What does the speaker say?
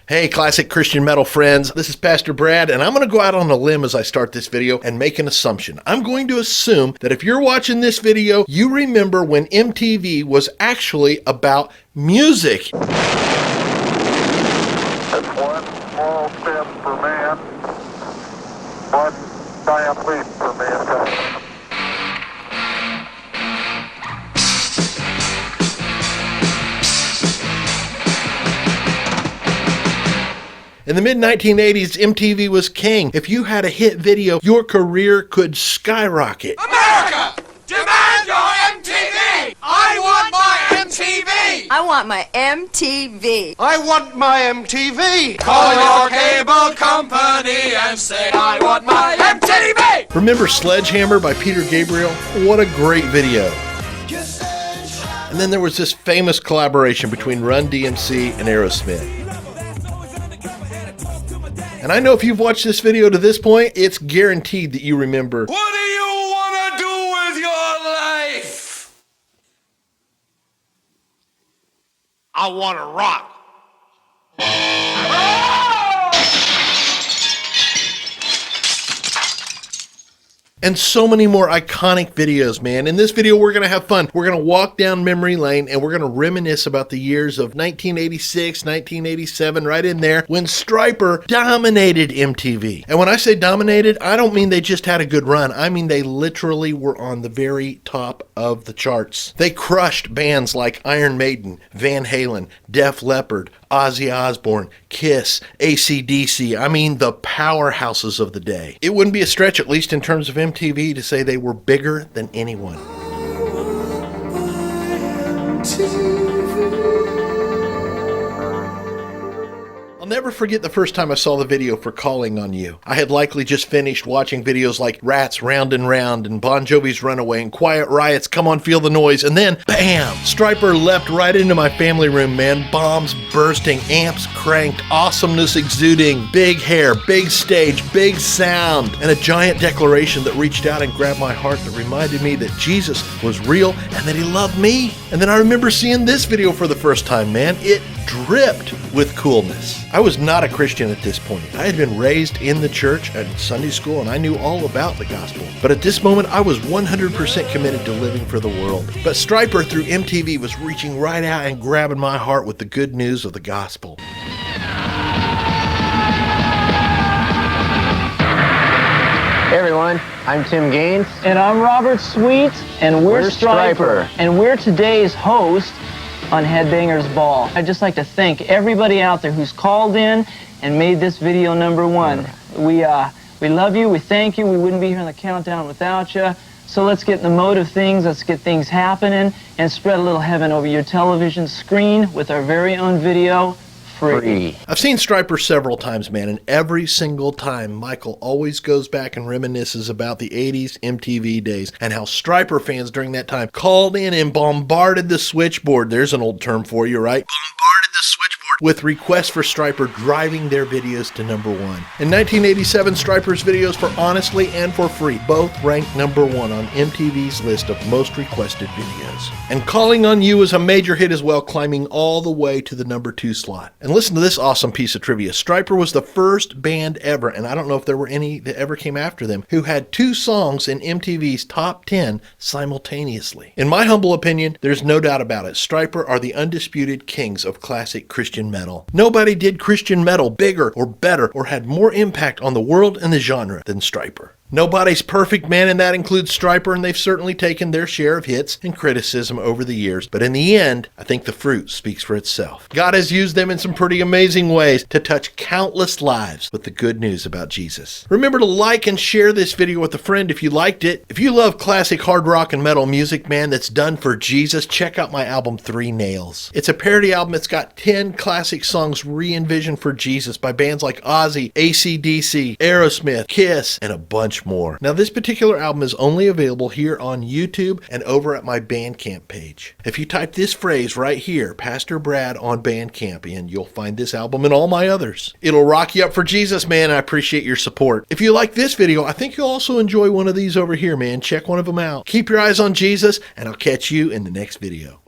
Hey, classic Christian metal friends, this is Pastor Brad, and I'm going to go out on a limb as I start this video and make an assumption. I'm going to assume that if you're watching this video, you remember when MTV was actually about music. That's one small step for man, one giant leap for mankind. In the mid-1980s, MTV was king. If you had a hit video, your career could skyrocket. America, demand your MTV! I want my MTV! I want my MTV. I want my MTV! Call your cable company and say, I want my MTV! Remember Sledgehammer by Peter Gabriel? What a great video. And then there was this famous collaboration between Run DMC and Aerosmith. And I know if you've watched this video to this point, it's guaranteed that you remember. What do you want to do with your life? I want to rock. And so many more iconic videos, man. In this video, we're going to have fun. We're going to walk down memory lane and we're going to reminisce about the years of 1986, 1987, right in there, when STRYPER dominated MTV. And when I say dominated, I don't mean they just had a good run. I mean they literally were on the very top of the charts. They crushed bands like Iron Maiden, Van Halen, Def Leppard, Ozzy Osbourne, Kiss, AC/DC. I mean the powerhouses of the day. It wouldn't be a stretch, at least in terms of MTV, to say they were bigger than anyone. I'll never forget the first time I saw the video for Calling on You. I had likely just finished watching videos like Rats Round and Round and Bon Jovi's Runaway and Quiet Riot's Come On Feel the Noise, and then bam! STRYPER leapt right into my family room, man. Bombs bursting, amps cranked, awesomeness exuding, big hair, big stage, big sound, and a giant declaration that reached out and grabbed my heart that reminded me that Jesus was real and that he loved me. And then I remember seeing this video for the first time, man. It dripped with coolness. I was not a Christian at this point. I had been raised in the church and Sunday school, and I knew all about the gospel. But at this moment, I was 100% committed to living for the world. But STRYPER through MTV was reaching right out and grabbing my heart with the good news of the gospel. Hey everyone, I'm Tim Gaines. And I'm Robert Sweet, and we're STRYPER. And we're today's host on Headbangers Ball. I'd just like to thank everybody out there who's called in and made this video #1. We love you, we thank you, we wouldn't be here on the countdown without you. So let's get in the mode of things, let's get things happening, and spread a little heaven over your television screen with our very own video, free. I've seen STRYPER several times, man, and every single time Michael always goes back and reminisces about the 80s MTV days and how STRYPER fans during that time called in and bombarded the switchboard. There's an old term for you, right? Bombarded the switchboard with requests for STRYPER driving their videos to #1. In 1987, STRYPER's videos for Honestly and for Free both ranked #1 on MTV's list of most requested videos. And Calling on You is a major hit as well, climbing all the way to the #2 slot. And listen to this awesome piece of trivia. STRYPER was the first band ever, and I don't know if there were any that ever came after them, who had 2 songs in MTV's Top 10 simultaneously. In my humble opinion, there's no doubt about it. STRYPER are the undisputed kings of classic Christian metal. Nobody did Christian metal bigger or better or had more impact on the world and the genre than STRYPER. Nobody's perfect, man, and that includes STRYPER, and they've certainly taken their share of hits and criticism over the years. But in the end, I think the fruit speaks for itself. God has used them in some pretty amazing ways to touch countless lives with the good news about Jesus. Remember to like and share this video with a friend if you liked it. If you love classic hard rock and metal music, man, that's done for Jesus, check out my album 3 Nails. It's a parody album that's got 10 classic songs re-envisioned for Jesus by bands like Ozzy, AC/DC, Aerosmith, Kiss, and a bunch more. Now, this particular album is only available here on YouTube and over at my Bandcamp page. If you type this phrase right here, Pastor Brad on Bandcamp, in, you'll find this album and all my others. It'll rock you up for Jesus, man. I appreciate your support. If you like this video, I think you'll also enjoy one of these over here, man. Check one of them out. Keep your eyes on Jesus, and I'll catch you in the next video.